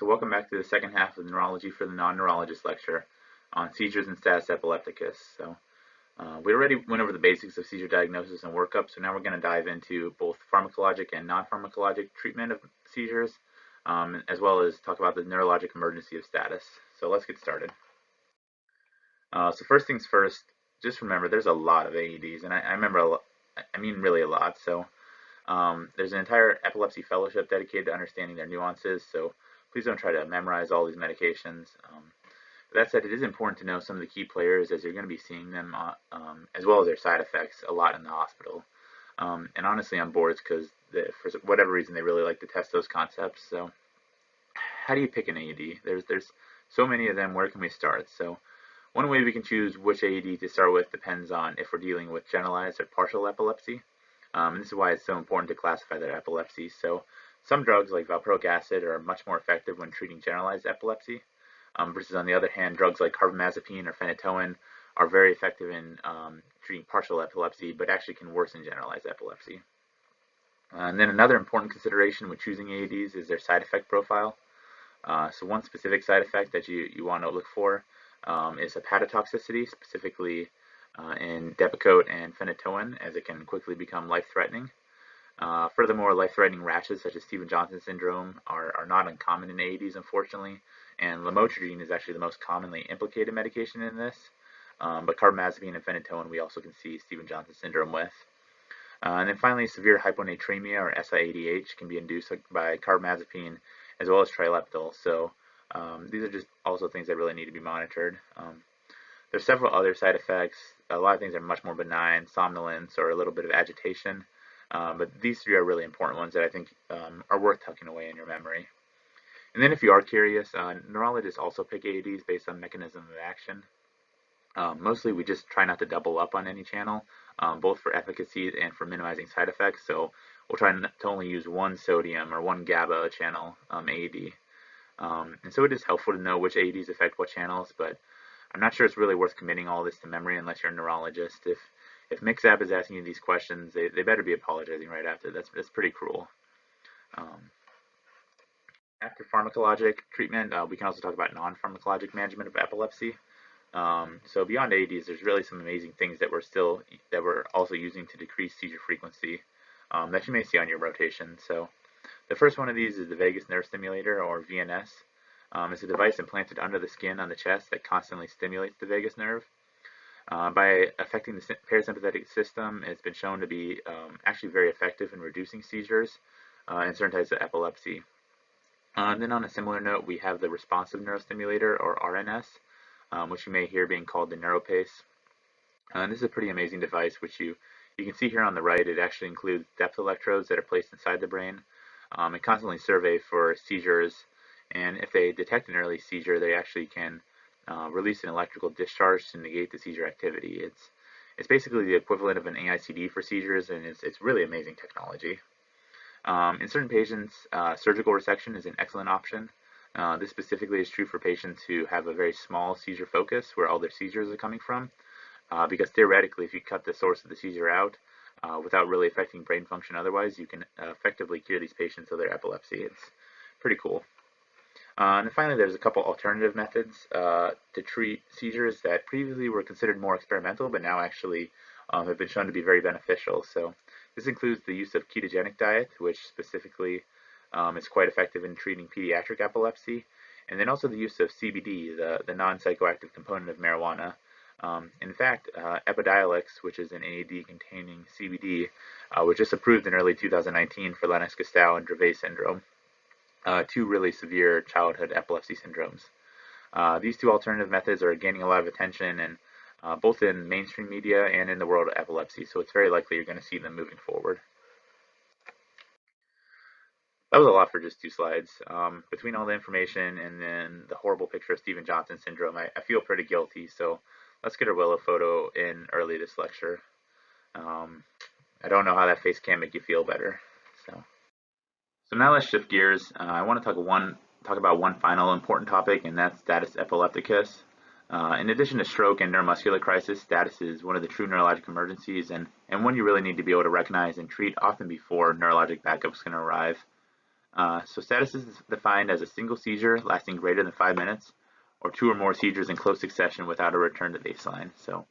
So welcome back to the second half of Neurology for the Non-Neurologist lecture on seizures and status epilepticus. We already went over the basics of seizure diagnosis and workup, so now we're going to dive into both pharmacologic and non-pharmacologic treatment of seizures, as well as talk about the neurologic emergency of status. So let's get started. So first things first, just remember there's a lot of AEDs, and I mean really a lot. So there's an entire epilepsy fellowship dedicated to understanding their nuances, so please don't try to memorize all these medications. That said, it is important to know some of the key players as you're going to be seeing them, as well as their side effects a lot in the hospital. And honestly, on boards, because for whatever reason, they really like to test those concepts. So how do you pick an AED? There's so many of them. Where can we start? So one way we can choose which AED to start with depends on if we're dealing with generalized or partial epilepsy. And this is why it's so important to classify their epilepsy. So some drugs like valproic acid are much more effective when treating generalized epilepsy, versus on the other hand, drugs like carbamazepine or phenytoin are very effective in treating partial epilepsy, but actually can worsen generalized epilepsy. And then another important consideration when choosing AEDs is their side effect profile. So one specific side effect that you want to look for is hepatotoxicity, specifically in Depakote and phenytoin, as it can quickly become life-threatening. Furthermore, life-threatening rashes such as Stevens-Johnson syndrome are not uncommon in AEDs, unfortunately, and lamotrigine is actually the most commonly implicated medication in this, but carbamazepine and phenytoin we also can see Stevens-Johnson syndrome with. And then finally, severe hyponatremia or SIADH can be induced by carbamazepine as well as trileptal, so these are just also things that really need to be monitored. There's several other side effects. A lot of things are much more benign, somnolence or a little bit of agitation. But these three are really important ones that I think are worth tucking away in your memory. And then if you are curious, neurologists also pick AEDs based on mechanism of action. Mostly we just try not to double up on any channel, both for efficacy and for minimizing side effects. So we'll try to only use one sodium or one GABA channel AED. And so it is helpful to know which AEDs affect what channels, but I'm not sure it's really worth committing all this to memory unless you're a neurologist. If MixApp is asking you these questions, they better be apologizing right after. That's pretty cruel. After pharmacologic treatment, we can also talk about non-pharmacologic management of epilepsy. So beyond AEDs, there's really some amazing things that we're also using to decrease seizure frequency that you may see on your rotation. So the first one of these is the vagus nerve stimulator, or VNS. It's a device implanted under the skin on the chest that constantly stimulates the vagus nerve. By affecting the parasympathetic system, it's been shown to be actually very effective in reducing seizures in certain types of epilepsy. And then on a similar note, we have the responsive neurostimulator, or RNS, which you may hear being called the NeuroPace. And this is a pretty amazing device, which you can see here on the right. It actually includes depth electrodes that are placed inside the brain and constantly survey for seizures. And if they detect an early seizure, they actually can release an electrical discharge to negate the seizure activity. It's basically the equivalent of an AICD for seizures, and it's really amazing technology. In certain patients, surgical resection is an excellent option. This specifically is true for patients who have a very small seizure focus where all their seizures are coming from, because theoretically, if you cut the source of the seizure out without really affecting brain function otherwise, you can effectively cure these patients of their epilepsy. It's pretty cool. And then finally, there's a couple alternative methods to treat seizures that previously were considered more experimental, but now actually have been shown to be very beneficial. So this includes the use of ketogenic diet, which specifically is quite effective in treating pediatric epilepsy, and then also the use of CBD, the non-psychoactive component of marijuana. In fact, Epidiolex, which is an AED containing CBD, was just approved in early 2019 for Lennox-Gastaut and Dravet syndrome. Two really severe childhood epilepsy syndromes. These two alternative methods are gaining a lot of attention, and both in mainstream media and in the world of epilepsy, so it's very likely you're going to see them moving forward. That was a lot for just 2 slides. Between all the information and then the horrible picture of Stevens-Johnson syndrome, I feel pretty guilty, so let's get a Willow photo in early this lecture. I don't know how that face can make you feel better. So now let's shift gears. I want to talk about one final important topic, and that's status epilepticus. In addition to stroke and neuromuscular crisis, status is one of the true neurologic emergencies, and one you really need to be able to recognize and treat often before neurologic backups can arrive. So status is defined as a single seizure lasting greater than 5 minutes, or 2 or more seizures in close succession without a return to baseline. So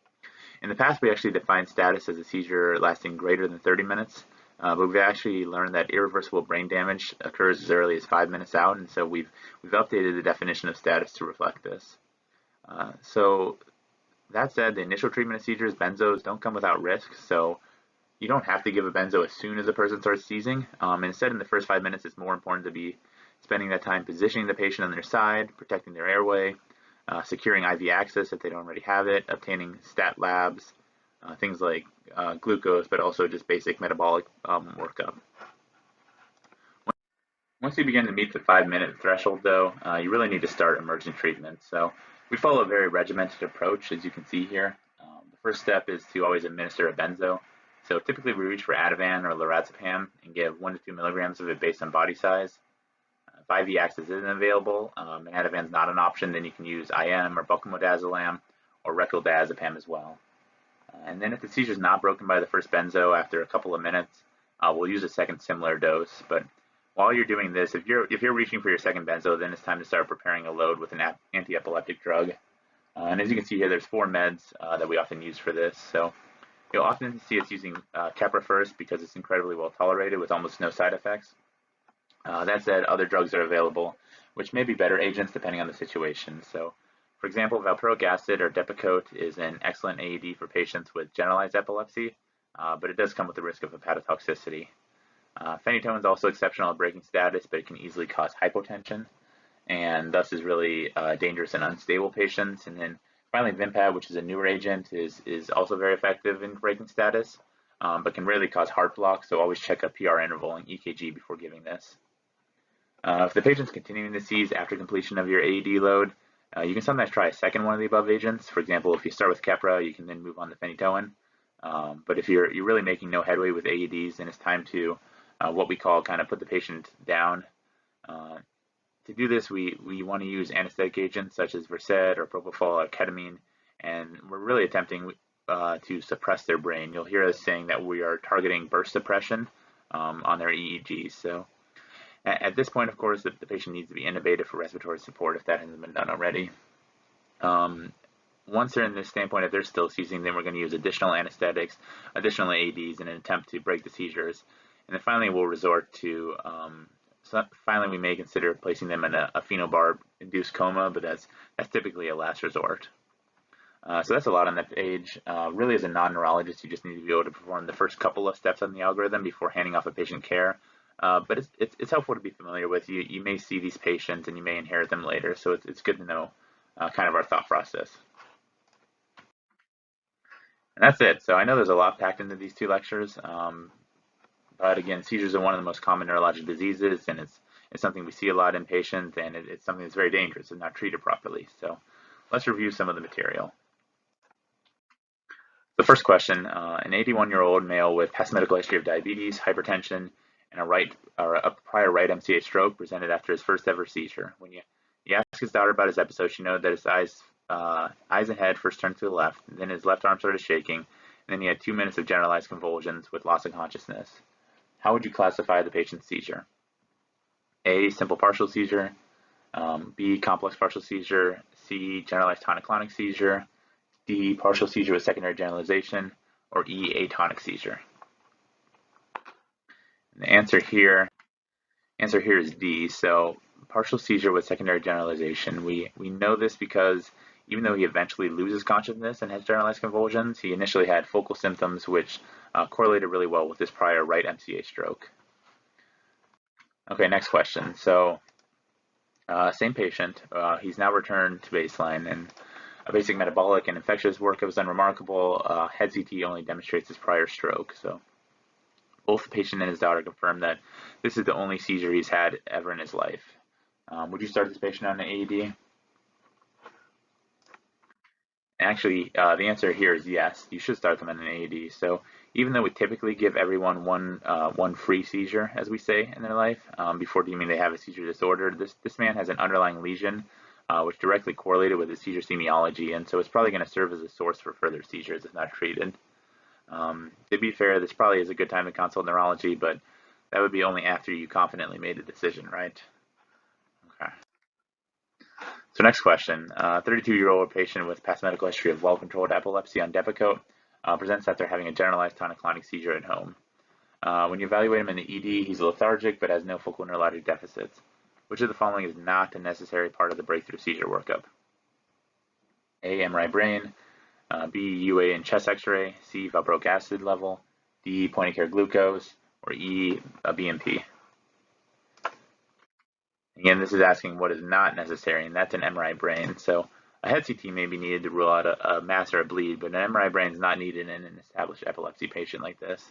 in the past, we actually defined status as a seizure lasting greater than 30 minutes, but we've actually learned that irreversible brain damage occurs as early as 5 minutes out, and so we've updated the definition of status to reflect this. So that said, the initial treatment of seizures, benzos, don't come without risk, so you don't have to give a benzo as soon as the person starts seizing. Instead, in the first 5 minutes, it's more important to be spending that time positioning the patient on their side, protecting their airway, securing IV access if they don't already have it, obtaining stat labs, things like glucose, but also just basic metabolic workup. Once you begin to meet the 5-minute threshold, though, you really need to start emergent treatment. So we follow a very regimented approach, as you can see here. The first step is to always administer a benzo. So typically we reach for Ativan or lorazepam and give 1 to 2 milligrams of it based on body size. If IV access isn't available and Ativan is not an option, then you can use IM or buccal or rectal diazepam as well. And then if the seizure is not broken by the first benzo after a couple of minutes, we'll use a second similar dose. But while you're doing this, if you're reaching for your second benzo, then it's time to start preparing a load with an anti-epileptic drug. And as you can see here, there's 4 meds that we often use for this. So you'll often see us using Keppra first because it's incredibly well tolerated with almost no side effects. That said, other drugs are available, which may be better agents depending on the situation. So, for example, valproic acid or Depakote is an excellent AED for patients with generalized epilepsy, but it does come with the risk of hepatotoxicity. Phenytoin is also exceptional at breaking status, but it can easily cause hypotension, and thus is really dangerous in unstable patients. And then finally, Vimpat, which is a newer agent, is also very effective in breaking status, but can rarely cause heart block, so always check a PR interval and EKG before giving this. If the patient's continuing to seize after completion of your AED load, you can sometimes try a second one of the above agents. For example, if you start with Keppra, you can then move on to phenytoin. But if you're really making no headway with AEDs, then it's time to what we call kind of put the patient down. To do this, we want to use anesthetic agents such as Versed or propofol or ketamine, and we're really attempting to suppress their brain. You'll hear us saying that we are targeting burst suppression on their EEGs. So at this point, of course, the patient needs to be intubated for respiratory support if that hasn't been done already. Once they're in this standpoint, if they're still seizing, then we're going to use additional anesthetics, additional AEDs in an attempt to break the seizures. And then finally, we'll resort to, finally we may consider placing them in a phenobarb-induced coma, but that's typically a last resort. So that's a lot on that page. Really, as a non-neurologist, you just need to be able to perform the first couple of steps on the algorithm before handing off a patient care. But it's helpful to be familiar with. You may see these patients and you may inherit them later, so it's good to know kind of our thought process. And that's it. So I know there's a lot packed into these 2 lectures, but again, seizures are one of the most common neurologic diseases, and it's something we see a lot in patients, and it's something that's very dangerous if not treated properly. So let's review some of the material. The first question, an 81-year-old male with past medical history of diabetes, hypertension, and a prior right MCA stroke presented after his first ever seizure. When you ask his daughter about his episode, she noted that his eyes and head first turned to the left, and then his left arm started shaking, and then he had 2 minutes of generalized convulsions with loss of consciousness. How would you classify the patient's seizure? A, simple partial seizure, B, complex partial seizure, C, generalized tonic-clonic seizure, D, partial seizure with secondary generalization, or E, atonic seizure. And the answer here is D. So partial seizure with secondary generalization. We know this because even though he eventually loses consciousness and has generalized convulsions, he initially had focal symptoms which correlated really well with his prior right MCA stroke. Okay, next question. So same patient, he's now returned to baseline, and a basic metabolic and infectious workup was unremarkable. Head CT only demonstrates his prior stroke. So both the patient and his daughter confirmed that this is the only seizure he's had ever in his life. Would you start this patient on an AED? Actually, the answer here is yes. You should start them on an AED. So even though we typically give everyone one free seizure, as we say, in their life, before deeming they have a seizure disorder, this man has an underlying lesion which directly correlated with his seizure semiology, and so it's probably going to serve as a source for further seizures if not treated. To be fair, this probably is a good time to consult neurology, but That would be only after you confidently made the decision, right? Okay. So next question, 32-year-old patient with past medical history of well-controlled epilepsy on Depakote presents after having a generalized tonic-clonic seizure at home. When you evaluate him in the ED, he's lethargic but has no focal neurologic deficits. Which of the following is not a necessary part of the breakthrough seizure workup? A, MRI brain, B, UA and chest x-ray, C, valproic acid level, D, point-of-care glucose, or E, a BMP. Again, this is asking what is not necessary, and that's an MRI brain. So a head CT may be needed to rule out a mass or a bleed, but an MRI brain is not needed in an established epilepsy patient like this.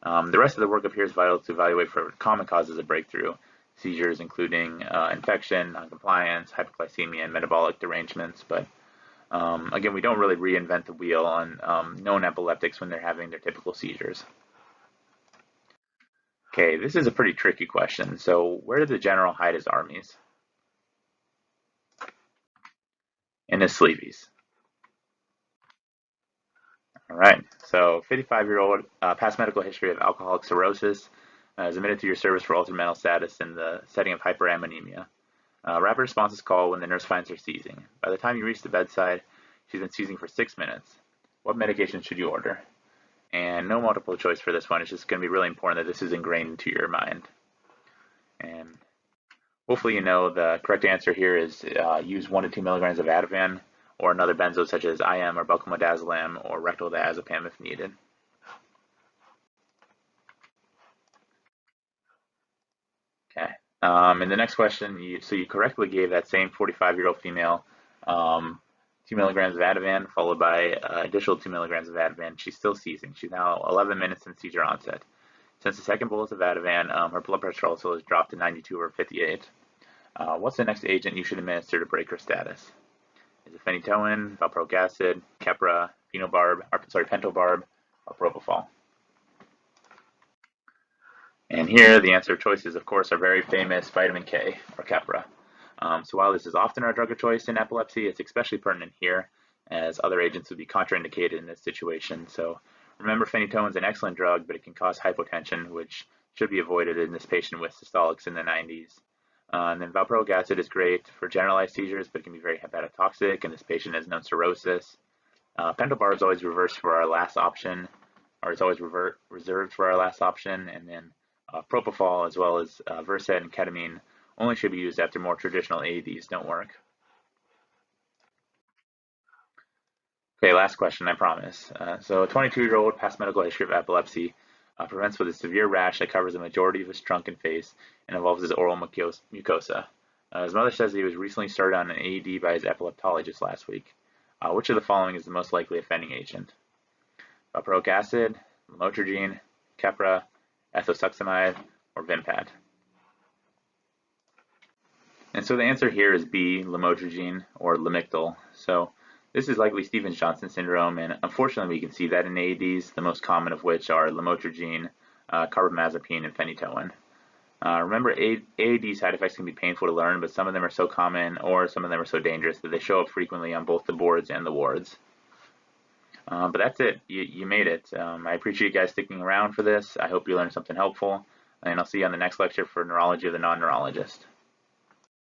The rest of the workup here is vital to evaluate for common causes of breakthrough seizures, including infection, noncompliance, hypoglycemia, and metabolic derangements. But again, we don't really reinvent the wheel on known epileptics when they're having their typical seizures. Okay, this is a pretty tricky question. So where did the general hide his armies? In his sleeveys. All right, so 55-year-old, past medical history of alcoholic cirrhosis, is admitted to your service for altered mental status in the setting of hyperammonemia. Rapid response is called when the nurse finds her seizing. By the time you reach the bedside, she's been seizing for 6 minutes. What medication should you order? And no multiple choice for this one. It's just going to be really important that this is ingrained into your mind. And hopefully you know the correct answer here is use 1 to 2 milligrams of Ativan or another benzo such as IM or buccal or rectal diazepam if needed. Okay. And the next question, you correctly gave that same 45-year-old female 2 milligrams of Ativan, followed by additional 2 milligrams of Ativan. She's still seizing. She's now 11 minutes since seizure onset. Since the second bolus of Ativan, her blood pressure also has dropped to 92/58. What's the next agent you should administer to break her status? Is it phenytoin, valproic acid, Keppra, pentobarb, or propofol? And here, the answer choices, of course, are very famous vitamin K, or Keppra. So while this is often our drug of choice in epilepsy, it's especially pertinent here, as other agents would be contraindicated in this situation. So remember, phenytoin is an excellent drug, but it can cause hypotension, which should be avoided in this patient with systolics in the 90s. And then valproic acid is great for generalized seizures, but it can be very hepatotoxic, and this patient has known cirrhosis. Pentobarb is always reversed for our last option, or it's always reserved for our last option, and then propofol, as well as Versed and ketamine, only should be used after more traditional AEDs don't work. Okay, last question, I promise. So a 22-year-old past medical history of epilepsy presents with a severe rash that covers the majority of his trunk and face and involves his oral mucosa. His mother says he was recently started on an AED by his epileptologist last week. Which of the following is the most likely offending agent? Valproic acid, lamotrigine, Keppra, ethosuximide, or Vimpat? And so the answer here is B, lamotrigine, or Lamictal. So this is likely Stevens-Johnson syndrome, and unfortunately we can see that in AEDs, the most common of which are lamotrigine, carbamazepine, and phenytoin. Remember, AED side effects can be painful to learn, but some of them are so common or some of them are so dangerous that they show up frequently on both the boards and the wards. But that's it. You made it. I appreciate you guys sticking around for this. I hope you learned something helpful, and I'll see you on the next lecture for Neurology of the Non-Neurologist.